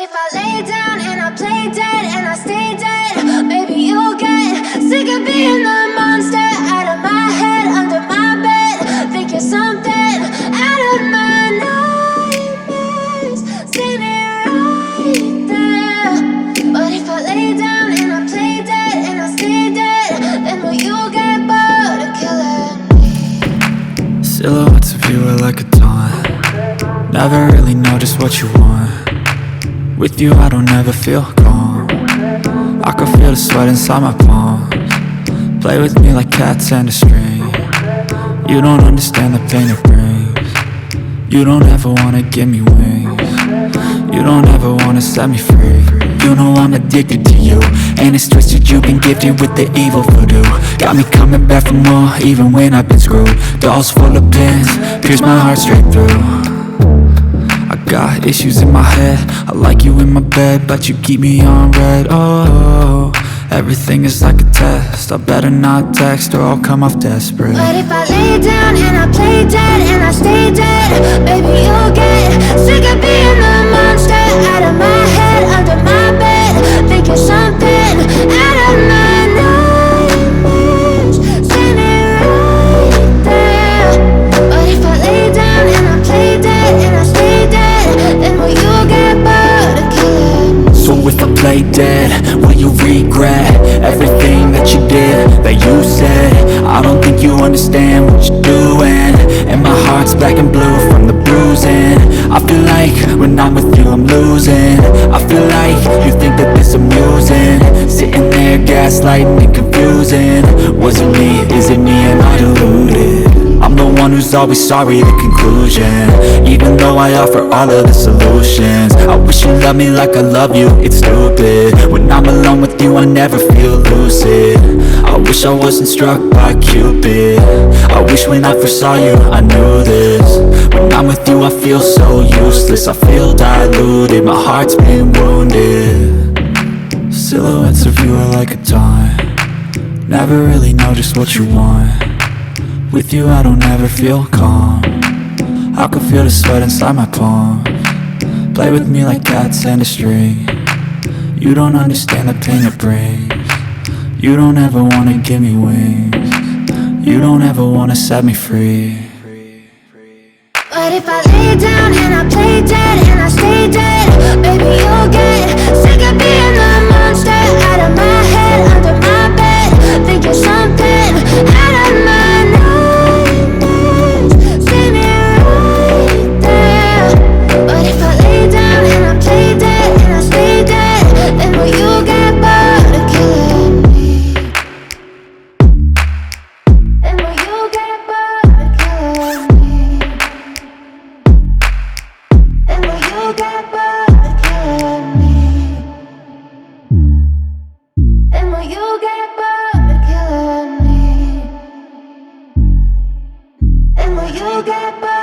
if I lay down and I play dead and I stay dead? Maybe you'll get sick of being the monster out of my head, under my bed. Think you're something out of my nightmares, standing right there. But if I lay down and I play dead and I stay dead, then will you get bored of killing me? Silhouettes of you are like a taunt. Never really know just what you want. With you I don't ever feel calm. I can feel the sweat inside my palms. Play with me like cats and a string. You don't understand the pain it brings. You don't ever wanna give me wings. You don't ever wanna set me free. You know I'm addicted to you, and it's twisted, you've been gifted with the evil voodoo. Got me coming back for more, even when I've been screwed. Dolls full of pins, pierce my heart straight through. I got issues in my head, I like you in my bed, but you keep me on red. Oh, everything is like a test, I better not text or I'll come off desperate. But if I lay down and I play dead and I stay dead, baby you'll get sick of being the monster out of my head, under my bed. Think you're something out of my nightmares, standing right there. But if I lay down and I play dead and I stay dead, then will you get bored of killing me? So if I play dead, will you regret everything that you did, that you said? I don't think you understand what you're doing, and my heart's black and blue from the bruising. I feel like when I'm with you I'm losing. I feel like you think that this amusing, sitting there gaslighting and confusing. Was it me, is it me, am I deluded? I'm the one who's always sorry, the conclusion, even though I offer all of the solutions. I wish you loved me like I love you, it's stupid. When I'm alone with you I never feel lucid. I wish I wasn't struck by Cupid. I wish when I first saw you I knew this. When I'm with you I feel so useless, I feel diluted, my heart's been wounded. Silhouettes of you are like a taunt. Never really know just what you want. With you I don't ever feel calm. I can feel the sweat inside my palms. Play with me like cats and a string. You don't understand the pain it brings. You don't ever wanna give me wings. You don't ever wanna set me free. But if I lay down and I play dead and I stay dead, baby you'll get sick of being the monster out of my head, under my bed. Think you're something out of my nightmares, standing right there. But if I lay down and I play dead and I stay dead, then will you get bored of killing me? Then will you get bored of killing me? And will you get bored of killing me? And will you get bored of killing me? And will you get bored?